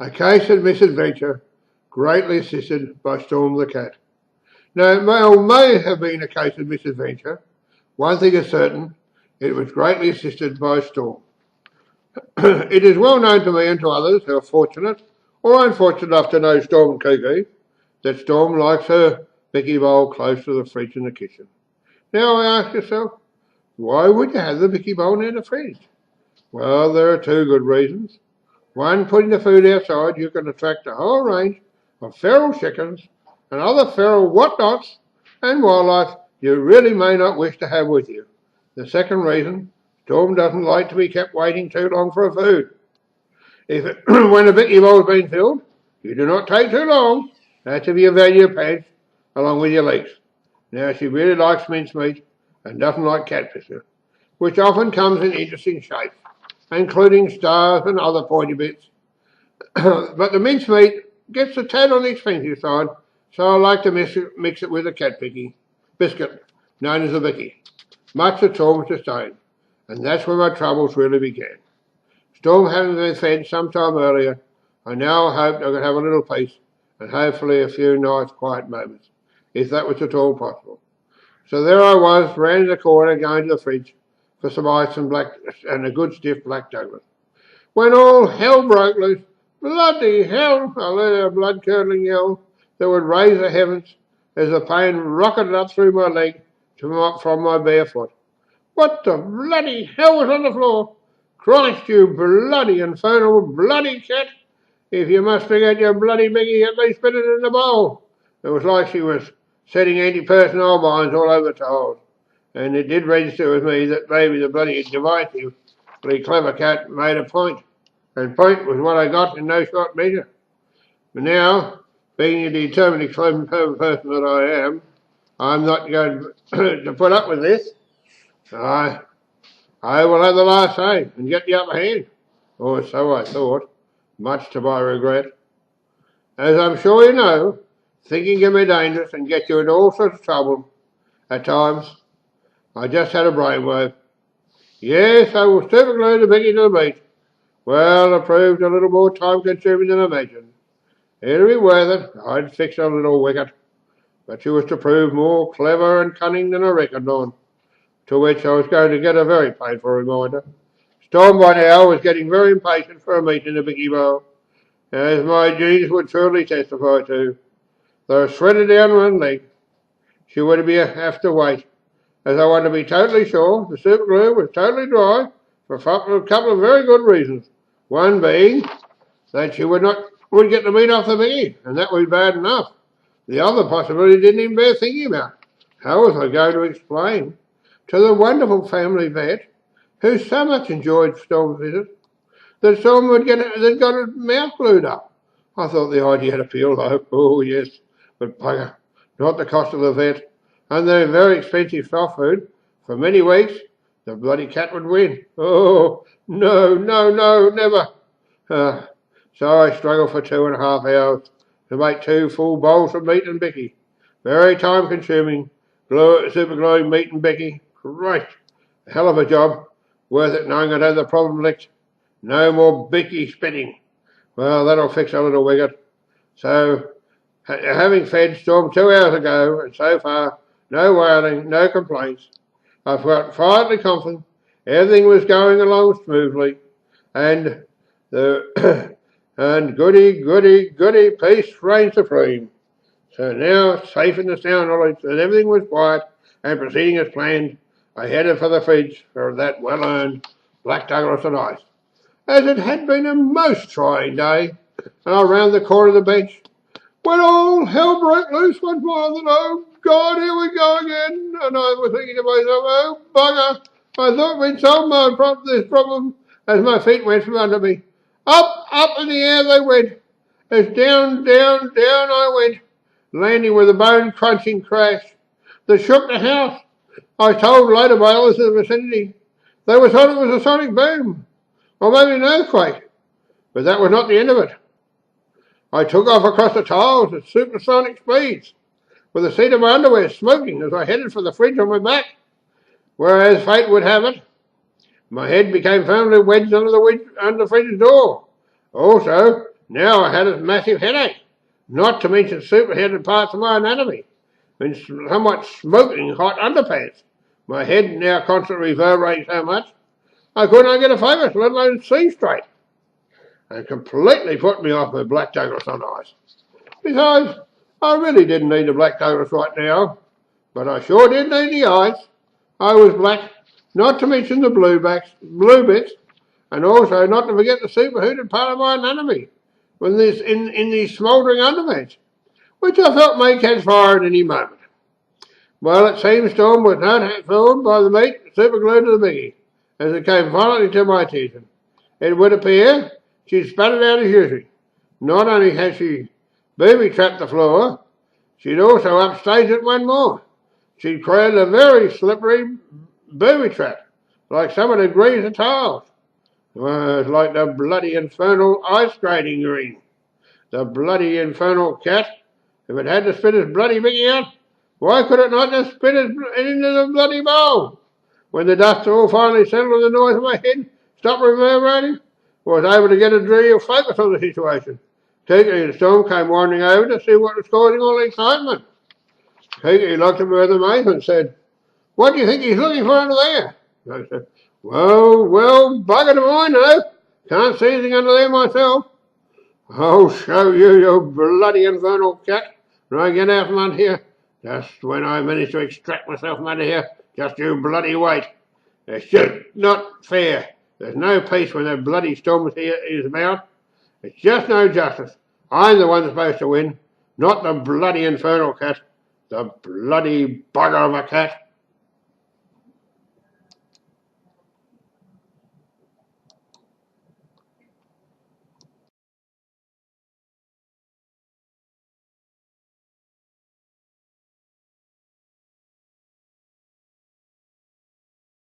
A case of misadventure, greatly assisted by Storm the cat. Now, it may have been a case of misadventure. One thing is certain, it was greatly assisted by Storm. It is well known to me and to others who are fortunate or unfortunate enough to know Storm and Kiki that Storm likes her Bicky bowl close to the fridge in the kitchen. Now I ask yourself, why would you have the Bicky bowl near the fridge? Well, there are two good reasons. One, putting the food outside, you can attract a whole range of feral chickens and other feral whatnots and wildlife you really may not wish to have with you. The second reason, Storm doesn't like to be kept waiting too long for her food. When the Bicky bowl's been filled, you do not take too long. That's if you value your pants along with your legs. Now, she really likes mincemeat and doesn't like catfish, which often comes in interesting shapes, including stars and other pointy bits. But the mincemeat gets a tad on the expensive side, so I like to mix it with a cat biscuit, known as a Bicky, much to Storm's disdain, and that's where my troubles really began. Storm having been fed some time earlier, I now hoped I could have a little peace and hopefully a few nice quiet moments, if that was at all possible. So there I was, round the corner, going to the fridge for some ice and a good stiff black Douglas. When all hell broke loose, bloody hell, I let out a blood-curdling yell that would raise the heavens as the pain rocketed up through my leg from my bare foot. What the bloody hell was on the floor? Christ, you bloody infernal bloody cat! If you must bring out your bloody Bicky, at least put it in the bowl. It was like she was setting anti-personnel mines all over the tiles. And it did register with me that maybe the bloody divisive, clever cat made a point. And point was what I got in no short measure. But now, being the determinedly clever person that I am, I'm not going to put up with this. I will have the last say and get the upper hand. Or so I thought, much to my regret. As I'm sure you know, thinking can be dangerous and get you into all sorts of trouble at times. I just had a brainwave. Yes, I will super glue the Bicky to the meat. Well, it proved a little more time-consuming than I imagined. It'll be worth it. I'd fix a little wicket. But she was to prove more clever and cunning than I reckoned on, to which I was going to get a very painful reminder. Storm by now was getting very impatient for a meet in the Bicky bowl, as my genes would truly testify to. Though shredded down one leg, she would have to wait, as I wanted to be totally sure the super glue was totally dry for a couple of very good reasons. One being that she would get the meat off the Bicky, and that would be bad enough. The other possibility didn't even bear thinking about. How was I going to explain to the wonderful family vet, who so much enjoyed Storm's visit, that Storm had got her mouth glued up? I thought the idea had appealed, though. Oh, yes, but bugger, not the cost of the vet, and the very expensive soft food. For many weeks, the bloody cat would win. Oh, no, never. So I struggled for 2.5 hours to make 2 full bowls of meat and Bicky. Very time-consuming, super gluing meat and Bicky. Christ, a hell of a job. Worth it knowing I'd have the problem licked. No more Bicky spitting. Well, that'll fix a little wicket. So, having fed Storm 2 hours ago, and so far, no wailing, no complaints, I felt quietly confident everything was going along smoothly, and and goody, peace reigned supreme. So now, safe in the sound knowledge that everything was quiet and proceeding as planned, I headed for the fridge for that well-earned black Douglas and ice, as it had been a most trying day, and I round the corner of the bench, when all hell broke loose once more, and oh God, here we go again, and I was thinking to myself, oh bugger, I thought we'd solved this problem as my feet went from under me. Up in the air they went, as down I went, landing with a bone-crunching crash that shook the house. I told later whalers in the vicinity. They thought it was a sonic boom, or maybe an earthquake, but that was not the end of it. I took off across the tiles at supersonic speeds, with the seat of my underwear smoking as I headed for the fridge on my back, where, as fate would have it, my head became firmly wedged under the fridge door. Also, Now I had a massive headache, not to mention superheated parts of my anatomy, and somewhat smoking hot underpants. My head now constantly reverberated so much, I couldn't get a focus, let alone see straight, and completely put me off with Black Douglas on ice. Besides, I really didn't need the Black Douglas right now, but I sure did need the ice. I was black, not to mention the blue bits, and also not to forget the superheated part of my anatomy, in these smouldering underpants, which I felt may catch fire at any moment. Well, it seems Storm was not fooled by the meat superglued to the biggie, as it came violently to my attention. It would appear she'd sputtered out as usual. Not only had she booby-trapped the floor, she'd also upstaged it one more. She'd created a very slippery booby-trap, like someone had greased the tiles. Well, it's like the bloody infernal ice skating ring. The bloody infernal cat, if it had to spit his bloody biggie out, why could it not just spit it into the bloody bowl? When the dust all finally settled and the noise in my head stopped reverberating, I was able to get a real focus on the situation. Kiki and Storm came wandering over to see what was causing all the excitement. Kiki looked at me with amazement and said, "What do you think he's looking for under there?" I said, well, bugger do I know. Can't see anything under there myself." "I'll show you, you bloody infernal cat, when I get out from under here. Just when I manage to extract myself from under here, just you bloody wait. It's just not fair. There's no peace when that bloody Storm is about. It's just no justice. I'm the one that's supposed to win, not the bloody infernal cat. The bloody bugger of a cat."